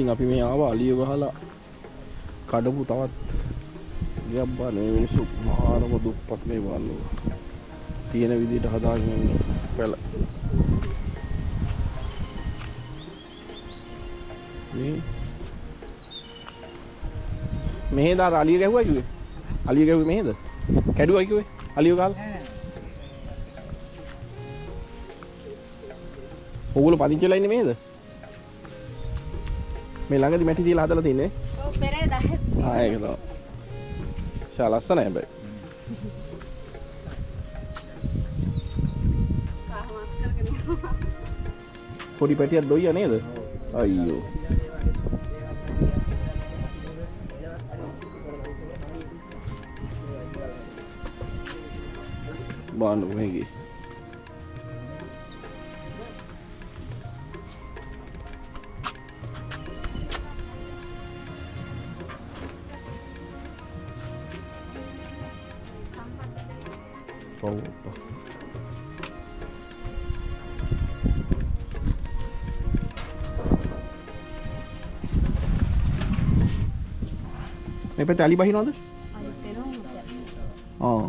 ඉතින් අපි මේ ආවා අලිය ගහලා කඩපු තවත් ගියක් බා මේ මිනිස්සු මහානම දුප්පත් මේ බලන්න. තියෙන විදිහට හදාගෙන ඉන්නේ පැල. මෙහෙද අර අලිය ගැහුවා කිව්වේ? අලිය ගැහුවේ මෙහෙද? කැඩුවා කිව්වේ? අලිය ගාලා. ඔගොල්ලෝ පදිංචිලා ඉන්නේ මෙහෙද? මේ ළඟදී මැටි තියලා හදලා තින්නේ. ඔව් පෙරේද ඇහෙත්. ඒක තමයි. ලස්සනයි හැබැයි. පොඩි පැටියක් දොයියා නේද? අයියෝ. බාන්න මෙහි. Oh. මේ පැත්තේ අලි බහිනවද? ආ.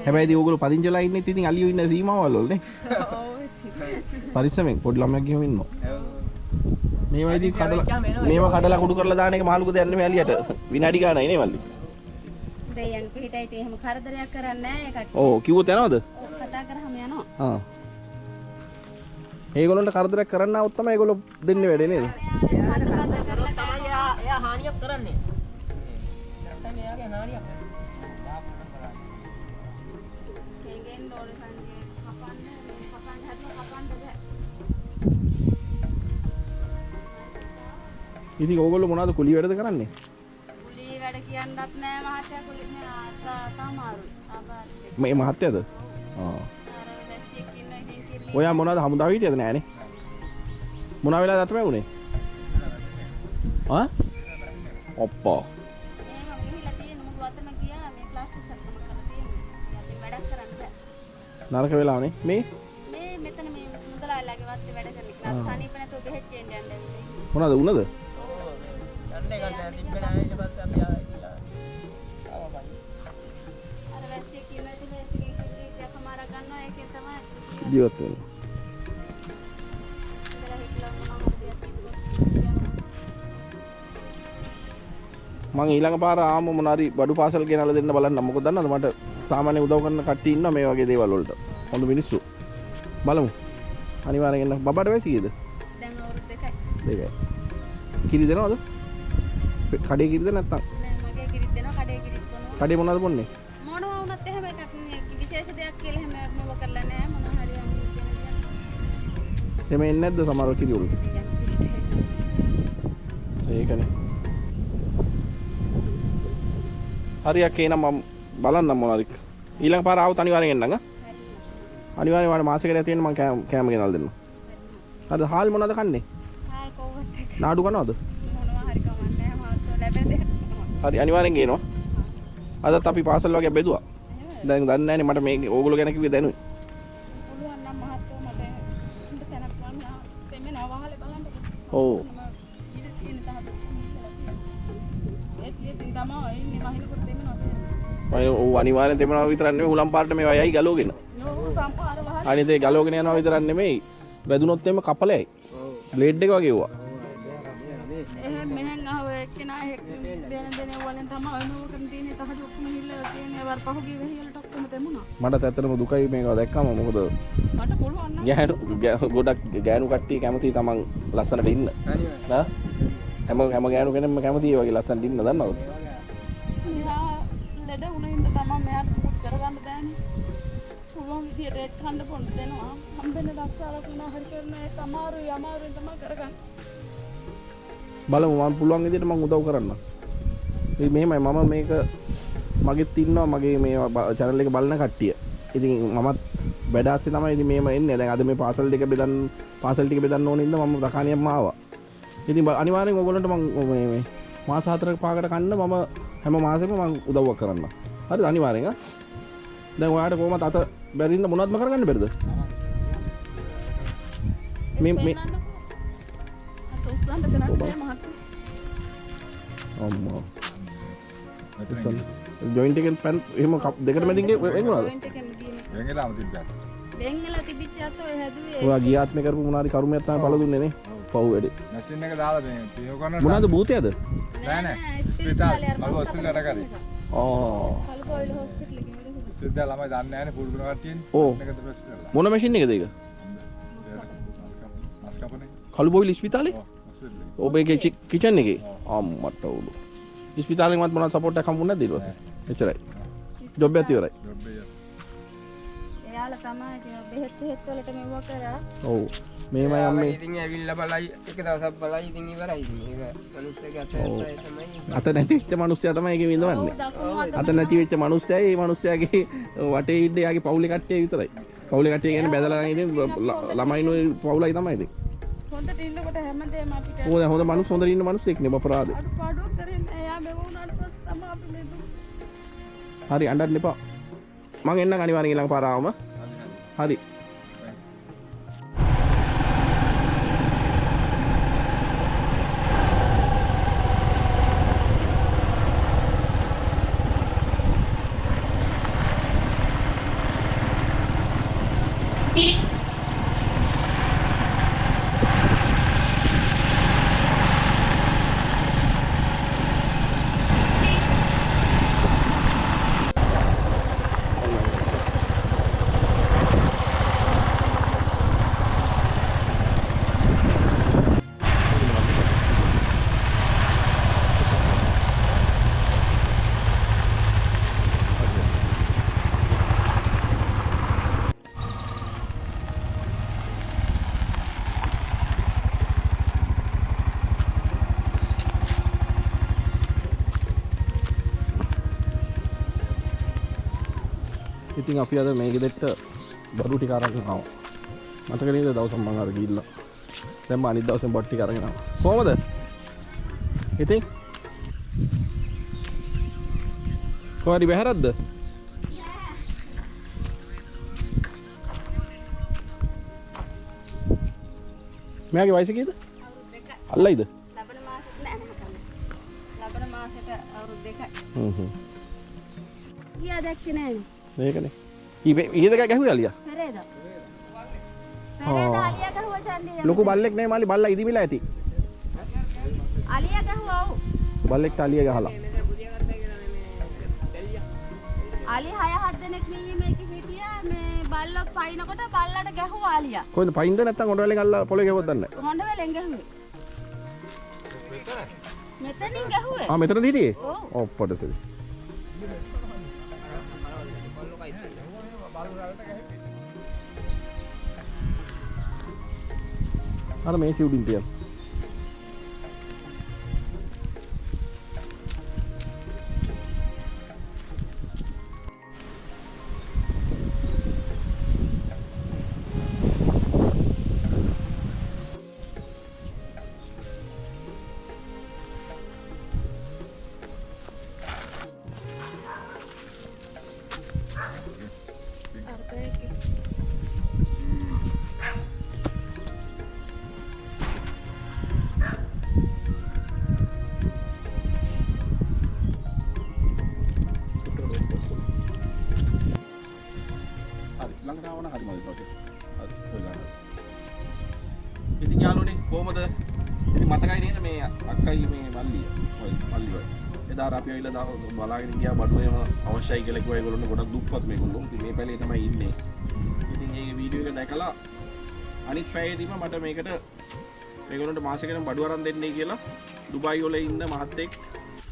හැබැයි ඉතින් ඕගොල්ලෝ පදිංචිලා ඉන්නේ ඉතින් අලියෝ ඉන්න සීමාවල් වල නේ. ඔව්. පරිස්සමෙන් පොඩි ළමයෙක් ගිහම ඉන්නවා. මේවා ඉතින් කඩලා කුඩු කරලා දාන එක මහලුක දෙයක් නෙමෙයි අලියට. විනාඩි ගානයි නේ මල්ලි. දෙයන් පිටයි ඉතින් එහෙම කරදරයක් කරන්නේ නැහැ ඒකට. ඔව් කිව්වොත් යනවද? කතා කරාම යනවා. ආ. ඒගොල්ලන්ට කරදරයක් කරන්න આવොත් තමයි ඒගොල්ලෝ දෙන්නේ වැඩේ නේද? එයා හානියක් කරන්නේ. නැත්නම් එයාගේ හානියක් කරන්නේ. කේගෙන් ඩෝලේ සංජේ කපන්නේ කපන්න බෑ. ඉතින් ඕගොල්ලෝ මොනවද කුලී වැඩද කරන්නේ? කුලී වැඩ කියන්නත් නෑ මහත්තයා කුලී මේ මහත්තයාද? ආ. ඔයා මොනවද හමුදාව හිටියද නෑනේ? මොනවා වෙලාද අතම වුනේ? ආ? ඔප්පා. එහෙම ගිහිලා තියෙන මොකද අතම ගියා මේ ප්ලාස්ටික් සක්කම කරලා තියෙන්නේ. අපි වැඩක් කරන්න බෑ. නරක වෙලාවනේ. මේ මෙතන මේ මුදලාලාගේ වත්තේ වැඩ කරන එක. සනීප නැතුව බෙහෙත් චේන්ජ් යන්න ඇවිල්ලා. මොනවද උනද? ඔව්. යන්නේ ගන්න තිබ්බලා ඊට පස්සේ අපි ආවා. ජීවත් වෙනවා. මම ඊළඟ පාර ආම මොනාරි බඩු පාසල් ගෙනල්ලා දෙන්න බලන්න. මොකද දන්නවද මට සාමාන්‍ය උදව් කරන කට්ටිය ඉන්නවා මේ වගේ දේවල් වලට. හොඳ මිනිස්සු. බලමු. අනිවාර්යෙන් එන්න. බබාට වයසීයද? දැන් අවුරුදු 2යි. කිරි දෙනවද? කඩේ කිරිද නැත්නම්? නෑ මගේ කිරිත් දෙනවා කඩේ කිරිත් බොනවා. කඩේ මොනවද බොන්නේ? මොනවා වුණත් එහෙම එකක් විශේෂ දෙයක් කියලා එහෙම මොකක් කරලා නෑ මොනවා හරි අමුතු කියන දේ. සෙමෙන්නේ නැද්ද සමහරව කිරි වල? ඒකනේ. හරියක් එනනම් මම බලන්නම් මොනවාද ඊළඟ පාර ආවොත් අනිවාර්යෙන් එන්නම් අනිවාර්යෙන් වල මාසෙකට තියෙන මම කෑම ගෙනල්ලා දෙන්නම්. හරිද? හාල් මොනවද කන්නේ? හාල් කොව්වත් එක. නාඩු කනවද? මොනවා හරි කවන්නේ නැහැ. ලැබෙන දේ. හරි අනිවාර්යෙන් ගේනවා. අදත් අපි පාසල් වගේ බෙදුවා. දැන් දන්නේ නැහනේ මට මේ ඕගොල්ලෝ ගැන කිව්වේ දැනුයි. පුළුවන් නම් මහත්තයෝ මට හොඳ තැනක් ගන්න දෙන්න අවහලේ බලන්න. ඔව්. ඔව් අනිවාර්යෙන් තෙමනවා විතරක් නෙමෙයි හුලම් පාරට මේවා යයි ගලවගෙන. ඔව් සම්පාර වහයි. අනිත් ඒ ගලවගෙන යනවා විතරක් නෙමෙයි වැදුනොත් එimhe කපලයි. බ්ලේඩ් එක වගේ වුණා. එහෙනම් මෙහෙන් ආව එක්කෙනා දෙන වලින් තමයි ඔනෝකන් තියෙන්නේ තහඩු ඔක්කොම හිල්ලලා තියෙන්නේ වර පහුගිය වෙහිලට ඔක්කොම තෙමුණා. මට ඇත්තටම දුකයි මේක දැක්කම මොකද මට පුළුවන් නම් ගොඩක් ගෑනු කට්ටිය කැමති තමන් ලස්සනට ඉන්න. අනිවාර්යයෙන්. හැම ගෑනු කෙනෙක්ම කැමති ඒ වගේ ලස්සනට ඉන්න දන්නවද? ලෙඩ වුණින්ද තමයි මෙයාට මුත් කරගන්න බෑනේ. පුළුවන් විදියට ඒක කන්න පොන්න දෙනවා. හම්බෙන්න දක්සාලා තුන හරි කරන ඒක අමාරුවෙන් තමයි කරගන්නේ. බලමු මම පුළුවන් විදියට මම උදව් කරන්නම්. මෙහෙමයි මම මේක මගෙත් ඉන්නවා මගේ මේ channel එක බලන කට්ටිය. ඉතින් මමත් වැඩ ආස්සේ තමයි ඉතින් මේම එන්නේ. දැන් අද මේ පාසල් ටික බෙදන්න ඕනේ ඉඳන් මම දකානියම්ම ආවා. ඉතින් අනිවාර්යෙන් ඔයගොල්ලන්ට මම මේ මාස 4ක 5කට කන්න මම හැම මාසෙම මම උදව්වක් කරන්න. හරිද? අනිවාර්යෙන් ආ. දැන් ඔයාලට කොහොමද අත බැරිඳ මොනවත්ම කරගන්න බැරිද? මේ ගන්න දෙන්නත් බෑ මහත්තයා. අම්මා. ජොයින්ට් එකෙන් පෑන් එහෙම දෙකට මැදින් එංගුණාද? ජොයින්ට් එකෙන් ගියේ. වෙංගලාම තිබ්බා. වෙංගලා තිබිච්ච අත ඔය හැදුවේ. ඔයා ගිය ආත්මේ කරපු මොනාරි කර්මයක් තමයි පළ දුන්නේ නේ. පව් වැඩේ. මැෂින් එක දාලා මේ පියෝ කරනවා. මොනවාද භූතයද? නෑ නෑ. ස්පිතාල මම ඔස්ට්‍රේලියාවට කරේ. කල්පෝවිල හොස්පිටල් එකේ නේද? ස්පිතාල ළමයි දන්නේ නෑනේ පුරුදු කරනවා කට්ටියනේ. ඕ. මේකද ප්‍රශ්න. මොන මැෂින් එකද ඒක? මස්කපනේ. කළුබෝවිල ඉස්පිතාලේ? ඔව් හොස්පිටල් එකේ. ඔබ ඒකේ කිචන් එකේ? අම්මට උඩු. ඉස්පිතාලෙන් මත් මොනවද සපෝට් එකක් හම්බුනේ නැද්ද ඊට පස්සේ? එච්චරයි. ජොබ් එකත් ඉවරයි. ජොබ් එක. එයාලා තමයි බෙහෙත් වලට මෙව්ව කරා. ඔව්. මේමයි අම්මේ. ඉතින් ඇවිල්ලා බලයි එක දවසක් බලයි ඉතින් ඉවරයි. ඉතින් ඒක මිනිස්සුගේ අතේ තමයි. අත නැති වෙච්ච මිනිස්සයා තමයි ඒකේ විඳවන්නේ. අත නැති වෙච්ච මිනිස්සයයි ඒ මිනිස්සයාගේ වටේ ඉන්න යාගේ පවුලේ කට්ටිය විතරයි. පවුලේ කට්ටිය කියන්නේ බැදලා ඉතින් ළමයිනෝ පවුලයි තමයි ඉතින්. හොඳට ඉන්නකොට හැමදේම අපිට හොඳ මිනිස් හොඳට ඉන්න මිනිස්සෙක් නේ අපරාධේ. අඩුපාඩුවක් කරන්නේ එයා මෙව වුණාට පස්සේ තමයි අපි මේ දුක්. හරි අඬන්න එපා. මං එන්නම් අනිවාර්යෙන් ඊළඟ පාර ආවම. හරි. ඉතින් අපි අද මේ ගෙදරට බඩු ටික අරගෙන ආවා. මතක නේද දවසක් මම අර ගිහිල්ලා. දැන් මම අනිත් දවසෙන් බඩු ටික අරගෙන ආවා. කොහමද? ඉතින් කොහරි බහැරද්ද? මෙයාගේ වයස කීයද? අවුරුදු 2යි. අල්ලයිද? ලබන මාසෙට නෑ නෑ. ලබන මාසෙට අවුරුදු 2යි. ගියා දැක්කේ නෑනේ. මේකනේ. ඊයේද ගැහුවේ අලියා? පෙරේදා. පෙරේදා අලියා ගහුවා චන්දිය. ලොකු බල්ලෙක් නේ මාලි බල්ලා ඉදිමිලා ඇති. අලියා ගහුවා ඔව්. බල්ලෙක්ට අලිය ගහලා. අලි 6-7 දෙනෙක් මේකේ හිටියා මේ බල්ලා පයින්නකොට බල්ලට ගැහුවා අලියා. කොහෙන්ද පයින්ද නැත්තම් හොඬ වලින් අල්ල පොලේ ගැහුවද දන්නේ නැහැ. හොඬ වලින් ගැහුවේ. මෙතනින් ගැහුවේ. මෙතනද හිටියේ? ඔව්. ඔප්පට සරි. අර මේ සිවුඩින් තියන. ඉතින් යාළුවනේ කොහමද? ඉතින් මතකයි නේද මේ අක්කයි මේ මල්ලිය. ඔය මල්ලිය. එදා අපි ඇවිල්ලා බලාගෙන ගියා බඩුවේම අවශ්‍යයි කියලා කිව්වා ඒගොල්ලෝ ගොඩක් දුප්පත් මේගොල්ලෝ. ඉතින් මේ පැලේ තමයි ඉන්නේ. ඉතින් මේ වීඩියෝ එක දැකලා අනිත් පැයේදීම මට මේකට මේගොල්ලන්ට මාසෙකට බඩුව අරන් දෙන්නයි කියලා දුබායි වල ඉන්න මහත්තයෙක්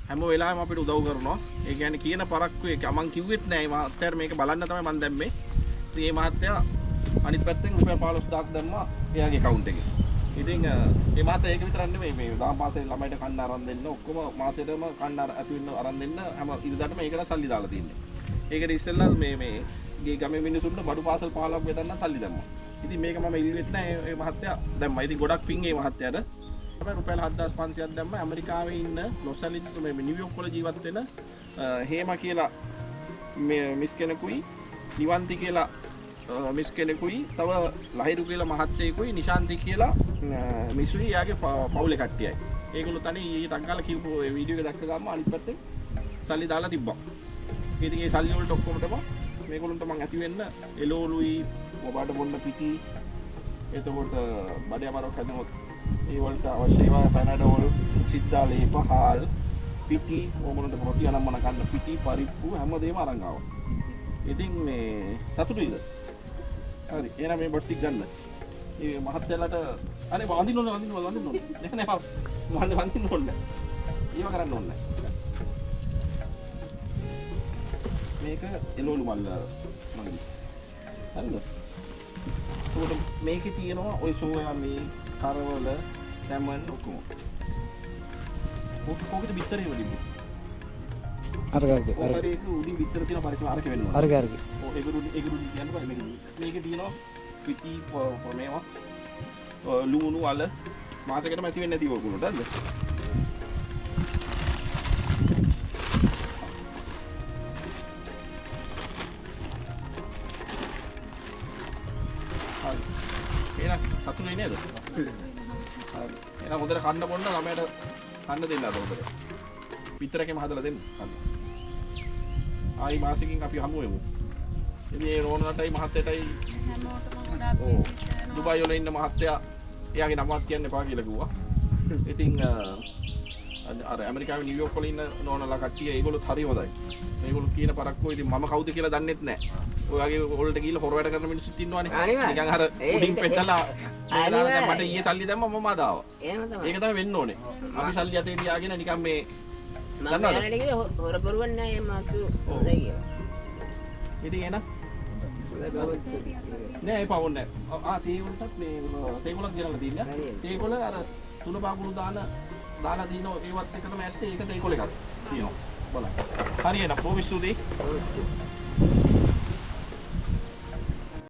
හැම වෙලාවෙම අපිට උදව් කරනවා. ඒ කියන්නේ කියන පරක්කුවේ මං කිව්වෙත් නෑ මේ මහත්තයාට මේක බලන්න තමයි මං දැම්මේ. ඉතින් මේ මහත්තයා අනිත් පැත්තෙන් රුපියල් 15000ක් දැම්මා එයාගේ account එකේ. ඉතින් මේ මහත්තයා ඒක විතරක් නෙමෙයි මේ දාම් මාසේ ළමයිට කන්න අරන් දෙන්න ඔක්කොම මාසෙටම කන්න ඇති වෙන්න අරන් දෙන්න හැම ඉරිදාටම මේකට සල්ලි දාලා තින්නේ. ඒකට ඉස්සෙල්ලා මේ ගමේ මිනිසුන්ට බඩු පාසල් 15ක් බෙදන්න සල්ලි දැම්මා. ඉතින් මේක මම ඉල්ලුවෙත් නෑ මේ මහත්තයා දැම්මා. ඉතින් ගොඩක් පිං මේ මහත්තයාට. අපි රුපියල් 7500ක් දැම්මා. ඇමරිකාවේ ඉන්න ලොස් ඇන්ජලිස් මේ නිව්යෝක් වල ජීවත් වෙන හේම කියලා මේ මිස් කෙනෙකුයි නිවන්ති කියලා මිස් කෙනෙකුයි තව ලහිරු කියලා මහත්තයෙකුයි නිශාන්ති කියලා මිසුයි යාගේ පවුලේ කට්ටියයි. ඒගොල්ලෝ තනි ඊට අංගල කියපු වීඩියෝ එක දැක්ක ගමන් අනිත් පැත්තේ සල්ලි දාලා තිබ්බා. ඉතින් ඒ සල්ලි වලට ඔක්කොම තමයි මේගොල්ලන්ට මං ඇති වෙන්න එළවලුයි මොබාට බොන්න පිටි එතකොට බඩේ අමාරුවක් හැදුනොත් ඒ වලට අවශ්‍ය ඒවා පැනඩෝල් සිද්ධාලේ පහල් පිටි ඕගොල්ලන්ට ප්‍රොටින් අනම්මන ගන්න පිටි පරිප්පු හැමදේම අරන් ආවා. ඉතින් මේ සතුටුයිද? හරි. එහෙනම් මේ බොට් ටික ගන්න. ඒ මහත්තයලට අනේ වඳින්න ඕනේ නෑ නෑ වඳින්න ඕනේ. ඒව කරන්න ඕනේ. මේක එළවලු මල්ල මගේ. හරිද? ඒකට මේකේ තියෙනවා ওই සෝයා මේ කරවල සැමන් ඔක්කොම. කොහොමද බිත්තරේ වදින්නේ? අරගාගේ අර ඒක උඩින් බිත්තර තියෙන පරිසම අරක වෙනවා. අරගාගේ. ඔව් ඒක උඩින් යන්න බෑ මේකේ තියෙනවා පිටි මේවා ලුණු වල මාසෙකටම ඇති වෙන්නේ නැති ඕකුණට හරිද? එහෙනම් සතුටුයි නේද? හරි. එහෙනම් හොඳට කන්න බොන්න ළමයට කන්න දෙන්න අද හොඳට. පිටරකෙම හදලා දෙන්න. කන්න. ආයි මාසෙකින් අපි හමු වෙමු. ඉතින් ඒ රෝනටයි මහත්තයටයි දුබයි වල ඉන්න මහත්තයා එයාගේ නමවත් කියන්න එපා කියලා කිව්වා. ඉතින් අර ඇමරිකාවේ නිව්යෝක් වල ඉන්න නෝනලා කට්ටිය ඒගොල්ලෝත් හරි හොඳයි. මේගොල්ලෝ කියන පරක්කෝ ඉතින් මම කවුද කියලා දන්නෙත් නැහැ. ඔය වගේ වලට ගිහලා හොර වැඩ කරන මිනිස්සුත් ඉන්නවනේ. නිකන් අර උඩින් පෙට්ටලා මට ඊයේ සල්ලි දැම්මම මම අදාවා. එහෙම තමයි. ඒක තමයි වෙන්න ඕනේ. අපි සල්ලි අතේ තියාගෙන නිකන් මේ මම යාළුවනේ කිව්වේ හොර බොරුවක් නෑ මේ මාතු හොඳයි කියලා. ඉතින් එන නෑ ඒ පවුන් නෑ. තේගොල්ලන්ටත් මේ තේගොල්ලන් ගෙනල්ලා තින්නේ. තේගොල්ල අර තුන පාකුළු දාලා තිනෝ ඒවත් එකටම ඇත්තේ ඒක තේගොල්ල එකක් තියෙනවා. බලන්න. හරියන බොහොම ස්තුතියි.